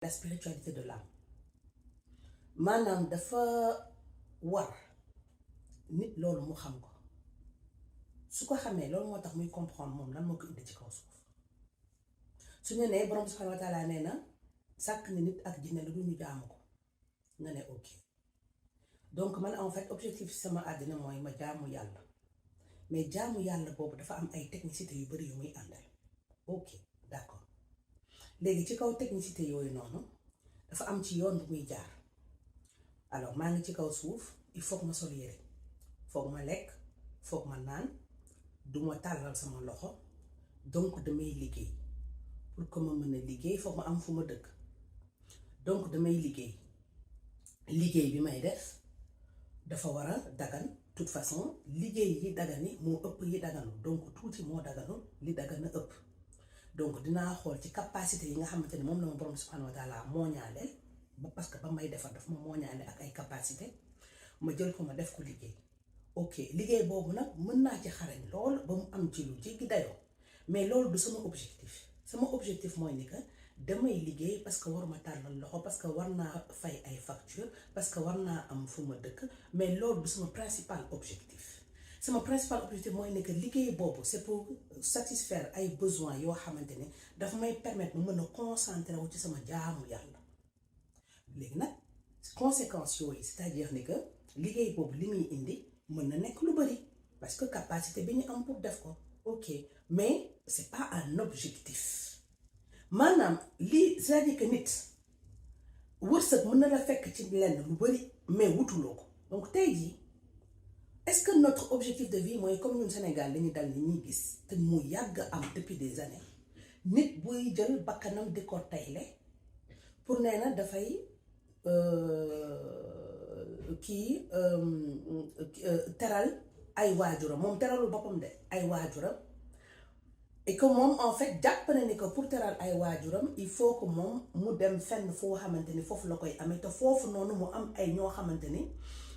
la spiritualité de l'âme maanaam dafa war nit loolu mu xam ko su ko xamee loolu moo tax muy comprendre moom lan moo ko indi ci kaw suuf su ñu nee borom subhanahu wa taala nee na sàkk na nit ak jinne lu du ñu jaamu ko nga ne ok donc man en fait objectif sama àddina mooy ma jaamu yàlla mais jaamu yàlla boobu dafa am ay technicité yu bari yu muy àndal ok d'accord léegi ci kaw technicité yooyu noonu dafa am ci yoon bu muy jaar alors maa ngi ci kaw suuf il faut que ma sol yére foog ma lekk foog ma naan duma tàllal sama loxo donc damay liggéey pour que ma mën a liggéey foog ma am fu ma dëkk donc damay liggéey bi may def dafa war a dagan toute façon liggéey yi dagani moo ëpp yi daganu donc tuuti moo daganu li dagana ëpp donc dinaa xool ci capacité yi nga xamante ne moom la ma borom subhanahu wa taala mooñaale ba parce que ba may defar daf ma mooñaale ak ay capacité ma jël ko ma def ko liggéey ok liggéey boobu nag mën naa ci xarañ lool ba mu am ci lu jéggi dayoo mais loolu du sama objectif mooy ni que damay liggéey parce que waruma tàllal loxo parce que war naa fay ay facture parce que war naa am fu ma dëkk mais loolu du sama principal objectif mooy ne que liggéey boobu c'est pour satisfaire ay besoins yoo xamante ne dafa may permettre ma mën a concentrer wu ci sama jaamu yàlla léegi nag conséquences yooyu c'est-à-dire ni que liggéey boobu li muy indi mën na nekk lu bari parce que capacité bi ñu am pour def ko ok mais c'est pas un objectif maanaam lii c'est-à-dire que nit wërsëg mën na la fekk ci lenn lu bari mais wutuloo ko donc tey jii est-ce que notre objectif de vie mooy comme ñun Sénégal dañuy dal ni ñuy gis te mu yàgg am depuis des années nit buy jël bakkanam di ko tayle pour nee na dafay teral ay waajuram moom teralul boppam de ay waajuram et que moom en fait jàpp na ni que pour teral ay waajuram il faut que moom mu dem fenn foo xamante ni foofu la koy amee te foofu noonu mu am ay ñoo xamante ni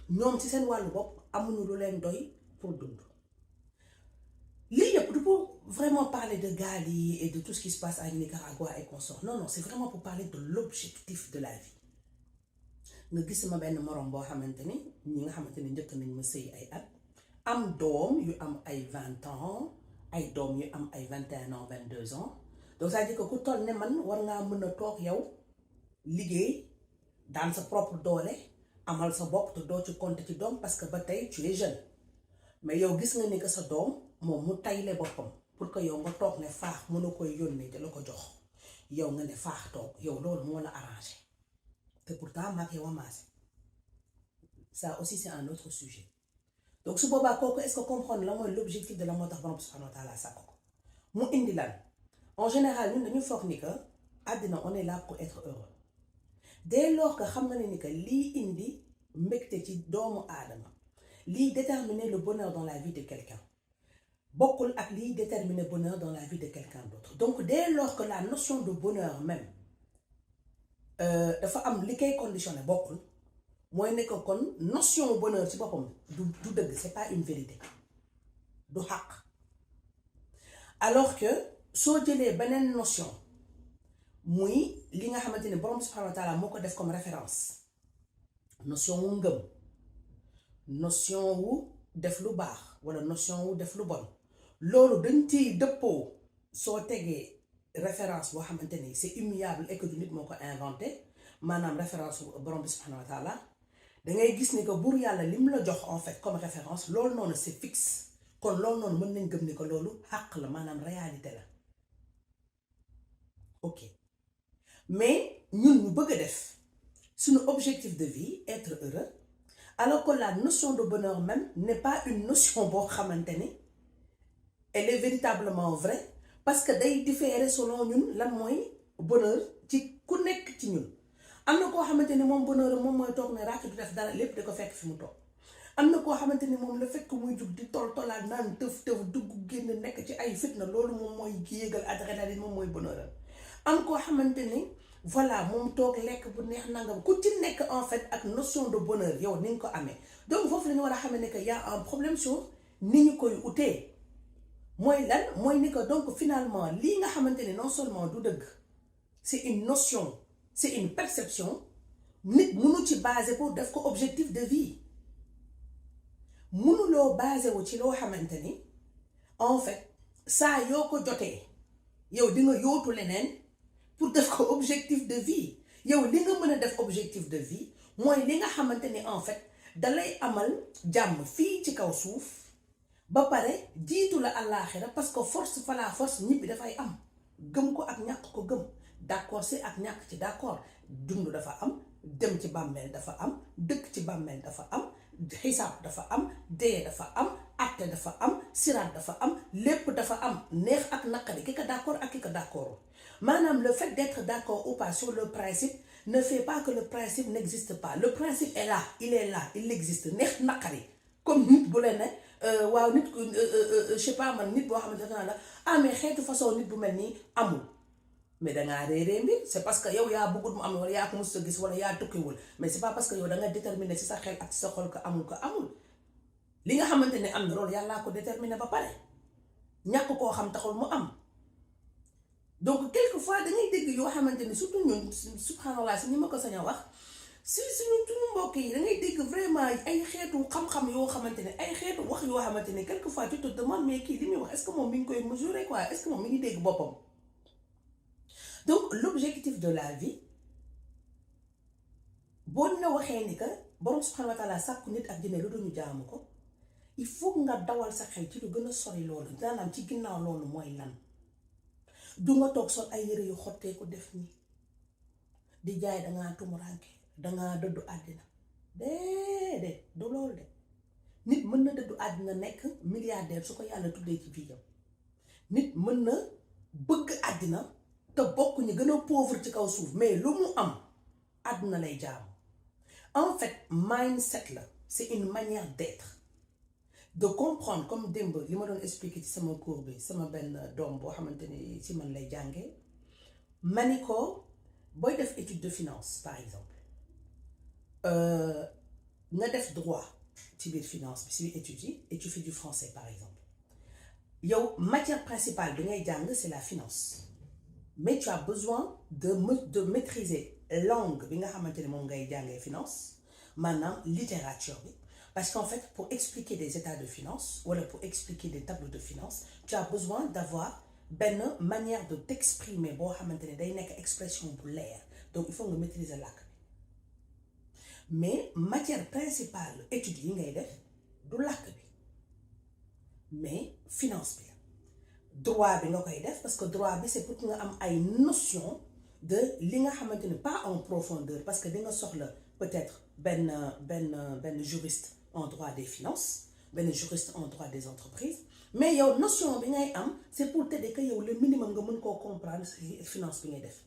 ñoom ci seen wàllu bopp amuñu lu leen doy pour dund lii yëpp du pour vraiment parler de Gali et de tout ce qui se passe à Nicaragua et consorts non c'est vraiment pour parler de l'objectif de la vie nga gis ma benn morom boo xamante ni ñi nga xamante ni njëkk nañ ma sëy ay at am doom yu am ay 20 ans ay doom yu am ay 21 ans 22 ans donc ça veut dire que ku toll ne man war ngaa mën a toog yow liggéey daan sa propre doole amal sa bopp te doo ci compter ci doom parce que ba tey tu es jeune mais yow gis nga ni que sa doom moom mu tayle boppam pour que yow nga toog ne faax mën a koy yónnee te la ko jox yow nga ne faax toog yow loolu moo la arrangé te pourtant maak yow a maase ça aussi c'est un autre sujet donc su boobaa kooku est-ce que comprendre la mooy l'objectif de la moo tax borom subhanahu wa taala sàkk ko mu indi lan en général ñun dañu foog ni que àddina on est là pour être heureux dès lors que xam nga ne ni que lii indi mbégte ci doomu aadama lii déterminer le bonheur dans la vie de quelqu'un bokkul ak lii déterminer bonheur dans la vie de quelqu'un d'autre donc dès lors que la notion de bonheur même dafa am li koy conditionné bokkul mooy nekk kon notion bonheur ci boppam du dëgg c'est pas une vérité du xaq alors que soo jëlee beneen notion muy li nga xamante ni borom subhanahu wa taala moo ko def comme référence notion wu ngëm notion wu def lu baax wala notion wu def lu bon loolu dañ ciy dëppoo soo tegee référence boo xamante ni c'est immuable et que du nit moo ko inventé maanaam référence borom bi subhanahu wa taala dangay gis ni que buur yàlla lim la jox en fait comme référence loolu noonu c'est fixe kon loolu noonu mën nañ gëm ni que loolu xàq la maanaam réalité la ok mais ñun ñu bëgg a def suñu objectif de vie être heureux alors que la notion de bonheur même n'est pas une notion boo xamante ni elle est véritablement vraie parce que day différer selon ñun lan mooy bonheur ci ku nekk ci ñun am na koo xamante ni moom bonheur moom mooy toog ne raak du def dara lépp di ko fekk fi mu toog am na koo xamante ni moom la fekk muy jug di tolaat naan tëf dugg génn nekk ci ay fitna loolu moom mooy yéegal adrénaline moom mooy bonheur am koo xamante ni voilà moom toog lekk bu neex nangam ku ci nekk en fait ak notion de bonheur yow ni nga ko amee donc foofu la ñu war a xamee ne que y a un problème sur ni ñu koy utee mooy lan mooy ni que donc finalement lii nga xamante ni non seulement du dëgg c'est une notion c'est une perception nit mënu ci basé pour def ko objectif de vie mënuloo basé wu ci loo xamante ni en fait saa yoo ko jotee yow di nga yóotu leneen pour def ko objectif de vie yow li nga mën a def objectif de vie mooy li nga xamante ni en fait dalay amal jàmm fii ci kaw suuf ba pare jiitu la àllaaxira parce que force fa la force ñibbi dafay am gëm ko ak ñàkk ko gëm d'accord si ak ñàkk ci d'accord dund dafa am dem ci bàmmeel dafa am dëkk ci bàmmeel dafa am xisaab dafa am dee dafa am acte dafa am siraat dafa am lépp dafa am neex ak naqari ki ko d'accord ak ki ko d'accord maanaam le fait d'être d'accord ou pas sur le principe ne fait pas que le principe n'existe pas le principe est là il existe neex naqari comme nit bu leen ne waaw nit je sais pas man nit boo xamante ne la ah mais xeetu façon nit bu mel nii amul mais dangaa réeree mbir c'est parce que yow yaa bëggut mu am wala yaa ko mës a gis wala yaa tukkiwul mais c'est pas parce que yow da nga déterminer ci sa xel ak ci sa xol ko amul li nga xamante ne am na loolu yàllaa ko déterminer ba pare ñàkk koo xam taxul mu am donc quelquefois dangay dégg yoo xamante ni surtout ñun subhanallah si ñi ma ko sañ a wax si suñu mbokk yi dangay dégg vraiment ay xeetu xam-xam yoo xamante ne ay xeetu wax yoo xamante ne quelquefois tu te demandes mais kii li muy wax est-ce que moom mi ngi koy mesurer quoi est-ce que moom mi ngi dégg boppam. Donc l'objectif de la vie boo na waxee ni que borom subhanahu wa taala sàkku nit ak jinne lu duñu jaamu ko il faut nga dawal sa xel ci lu gën a sori loolu daanaam ci ginnaaw loolu mooy lan du nga toog sol ay yëre yu xottee ko def ni di jaay dangaa tumuranke dangaa dëddu àddina déedéet du loolu de nit mën na dëddu àddina nekk milliardaire su ko yàlla tuddee ci biiram nit mën na bëgg àddina te bokk ñu gën a pauvre ci kaw suuf mais lu mu am àdduna lay jaamu en fait mindset la c'est une manière d'être de comprendre comme démb li ma doon expliquer ci sama cours bi sama benn doom boo xamante ni ci man lay jàngee ma ni ko booy def étude de finance par exemple nga def droit ci biir finance bi ci biir étude yi et tu fais du français par exemple yow matière principale bi ngay jàng c'est la finance mais tu as besoin de maîtriser langue bi nga xamante ne moom ngay jàngee finance maanaam littérature bi parce qu'en fait pour expliquer des états de finance wala pour expliquer des tableaux de finance tu as besoin d'avoir benn manière de t'exprimer boo xamante ne day nekk expression bu leer donc il faut nga maîtriser làkk bi mais matière principale étude yi ngay def du làkk bi mais finance bi droit bi nga koy def parce que droit bi c'est pour que nga am ay notion de li nga xamante ne pas en profondeur parce que di nga soxla peut-être benn juriste en droit des finances benn juriste en droit des entreprises mais yow notion bi ngay am c'est pour t'aider que yow le minimum nga mën koo comprendre ci finance bi ngay def